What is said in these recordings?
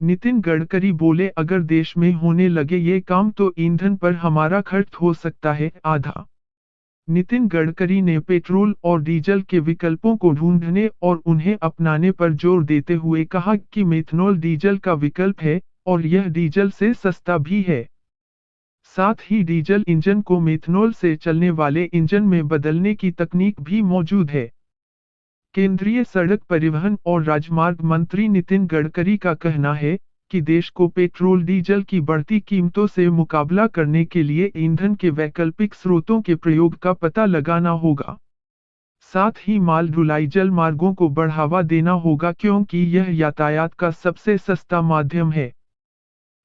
नितिन गडकरी बोले अगर देश में होने लगे ये काम तो ईंधन पर हमारा खर्च हो सकता है आधा। नितिन गडकरी ने पेट्रोल और डीजल के विकल्पों को ढूंढने और उन्हें अपनाने पर जोर देते हुए कहा कि मेथनॉल डीजल का विकल्प है और यह डीजल से सस्ता भी है। साथ ही डीजल इंजन को मेथनॉल से चलने वाले इंजन में बदलने की तकनीक भी मौजूद है। केंद्रीय सड़क परिवहन और राजमार्ग मंत्री नितिन गडकरी का कहना है कि देश को पेट्रोल डीजल की बढ़ती कीमतों से मुकाबला करने के लिए ईंधन के वैकल्पिक स्रोतों के प्रयोग का पता लगाना होगा। साथ ही माल ढुलाई जल मार्गों को बढ़ावा देना होगा क्योंकि यह यातायात का सबसे सस्ता माध्यम है।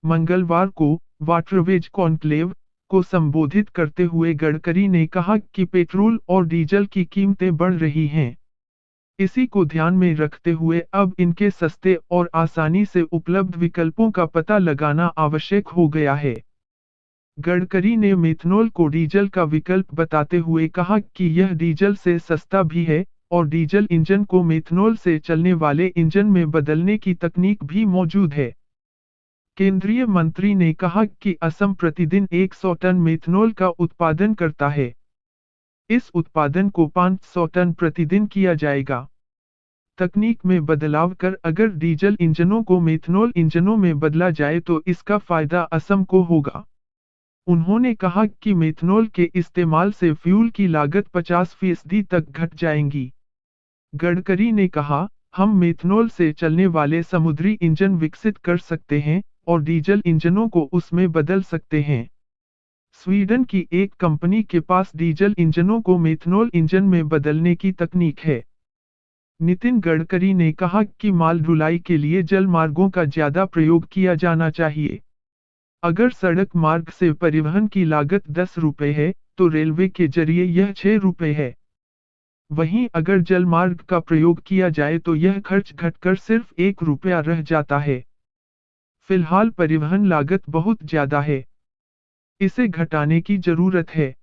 मंगलवार को वाटरवेज कॉन्क्लेव को संबोधित करते हुए गडकरी ने कहा कि पेट्रोल और डीजल की कीमतें बढ़ रही हैं। इसी को ध्यान में रखते हुए अब इनके सस्ते और आसानी से उपलब्ध विकल्पों का पता लगाना आवश्यक हो गया है। गडकरी ने मेथनॉल को डीजल का विकल्प बताते हुए कहा कि यह डीजल से सस्ता भी है और डीजल इंजन को मेथनॉल से चलने वाले इंजन में बदलने की तकनीक भी मौजूद है। केंद्रीय मंत्री ने कहा कि असम प्रतिदिन 100 टन मेथनॉल का उत्पादन करता है। इस उत्पादन को 500 टन प्रतिदिन किया जाएगा। तकनीक में बदलाव कर अगर डीजल इंजनों को मेथनॉल इंजनों में बदला जाए तो इसका फायदा असम को होगा। उन्होंने कहा कि मेथनॉल के इस्तेमाल से फ्यूल की लागत 50% तक घट जाएगी। गडकरी ने कहा, हम मेथनॉल से चलने वाले समुद्री इंजन विकसित कर सकते हैं और डीजल इंजनों को उसमें बदल सकते हैं। स्वीडन की एक कंपनी के पास डीजल इंजनों को मेथनॉल इंजन में बदलने की तकनीक है। नितिन गडकरी ने कहा कि माल ढुलाई के लिए जल मार्गों का ज्यादा प्रयोग किया जाना चाहिए। अगर सड़क मार्ग से परिवहन की लागत 10 रुपये है, तो रेलवे के जरिए यह 6 रुपये है। वहीं अगर जल मार्ग का प्रयोग किया जाए तो यह खर्च घटकर सिर्फ 1 रुपया रह जाता है। फिलहाल परिवहन लागत बहुत ज्यादा है। इसे घटाने की जरूरत है।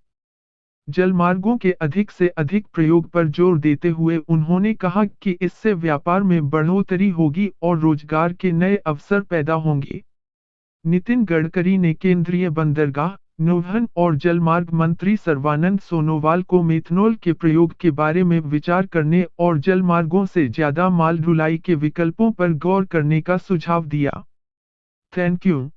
जलमार्गों के अधिक से अधिक प्रयोग पर जोर देते हुए उन्होंने कहा कि इससे व्यापार में बढ़ोतरी होगी और रोजगार के नए अवसर पैदा होंगे। नितिन गडकरी ने केंद्रीय बंदरगाह, नौवहन और जलमार्ग मंत्री सर्बानंद सोनोवाल को मेथनॉल के प्रयोग के बारे में विचार करने और जलमार्गों से ज्यादा माल ढुलाई के विकल्पों पर गौर करने का सुझाव दिया। Thank you.